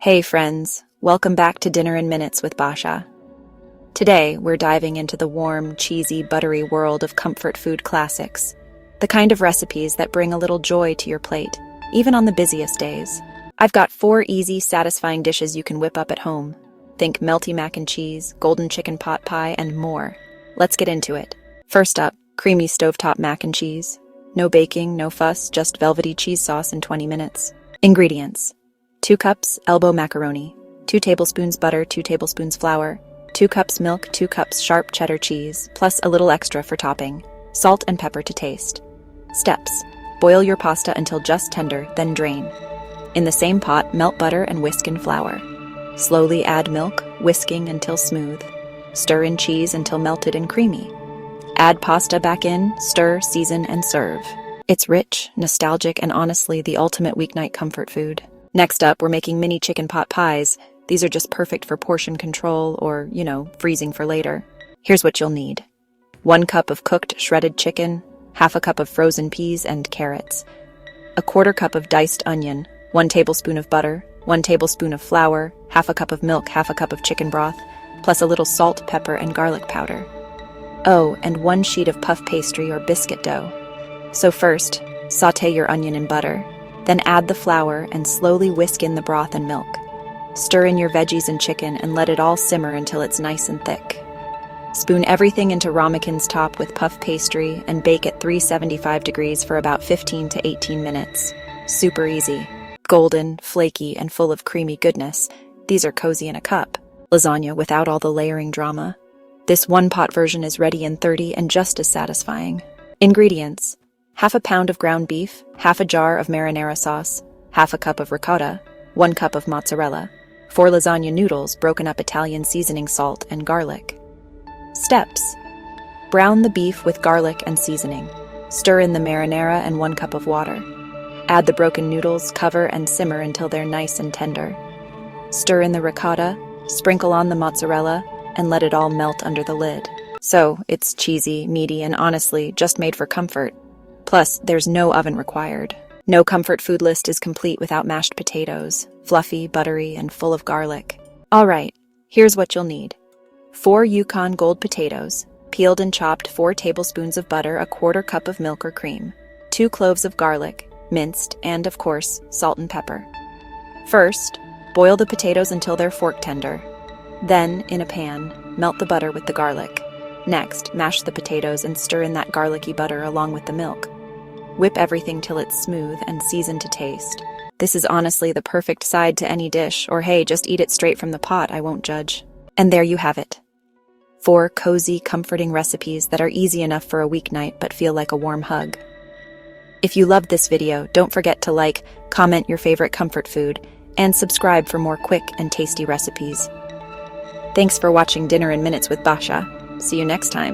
Hey friends, welcome back to Dinner in Minutes with Bahja. Today, we're diving into the warm, cheesy, buttery world of comfort food classics, the kind of recipes that bring a little joy to your plate, even on the busiest days. I've got 4 easy, satisfying dishes you can whip up at home. Think melty mac and cheese, golden chicken pot pie, and more. Let's get into it. First up, creamy stovetop mac and cheese. No baking, no fuss, just velvety cheese sauce in 20 minutes. Ingredients: 2 cups elbow macaroni, 2 tablespoons butter, 2 tablespoons flour, 2 cups milk, 2 cups sharp cheddar cheese, plus a little extra for topping, salt and pepper to taste. Steps: boil your pasta until just tender, then drain. In the same pot, melt butter and whisk in flour. Slowly add milk, whisking until smooth. Stir in cheese until melted and creamy. Add pasta back in, stir, season, and serve. It's rich, nostalgic, and honestly the ultimate weeknight comfort food. Next up, we're making mini chicken pot pies. These are just perfect for portion control or, freezing for later. Here's what you'll need: 1 cup of cooked shredded chicken, half a cup of frozen peas and carrots, a 1/4 cup of diced onion, 1 tablespoon of butter, 1 tablespoon of flour, half a cup of milk, half a cup of chicken broth, plus a little salt, pepper, and garlic powder. Oh, and 1 sheet of puff pastry or biscuit dough. So first, sauté your onion in butter. Then add the flour and slowly whisk in the broth and milk. Stir in your veggies and chicken and let it all simmer until it's nice and thick. Spoon everything into ramekins top with puff pastry and bake at 375 degrees for about 15 to 18 minutes. Super easy. Golden, flaky, and full of creamy goodness. These are cozy in a cup. Lasagna without all the layering drama. This one-pot version is ready in 30 and just as satisfying. Ingredients: half a pound of ground beef, half a jar of marinara sauce, half a cup of ricotta, 1 cup of mozzarella, 4 lasagna noodles, broken up Italian seasoning salt and garlic. Steps: brown the beef with garlic and seasoning. Stir in the marinara and 1 cup of water. Add the broken noodles, cover and simmer until they're nice and tender. Stir in the ricotta, sprinkle on the mozzarella, and let it all melt under the lid. So, it's cheesy, meaty, and honestly, just made for comfort. Plus, there's no oven required. No comfort food list is complete without mashed potatoes, fluffy, buttery, and full of garlic. All right, here's what you'll need: 4 Yukon Gold potatoes, peeled and chopped, 4 tablespoons of butter, a 1/4 cup of milk or cream, 2 cloves of garlic, minced, and, of course, salt and pepper. First, boil the potatoes until they're fork tender. Then, in a pan, melt the butter with the garlic. Next, mash the potatoes and stir in that garlicky butter along with the milk. Whip everything till it's smooth and seasoned to taste. This is honestly the perfect side to any dish, or hey, just eat it straight from the pot, I won't judge. And there you have it. 4 cozy, comforting recipes that are easy enough for a weeknight but feel like a warm hug. If you loved this video, don't forget to like, comment your favorite comfort food, and subscribe for more quick and tasty recipes. Thanks for watching Dinner in Minutes with Bahja. See you next time.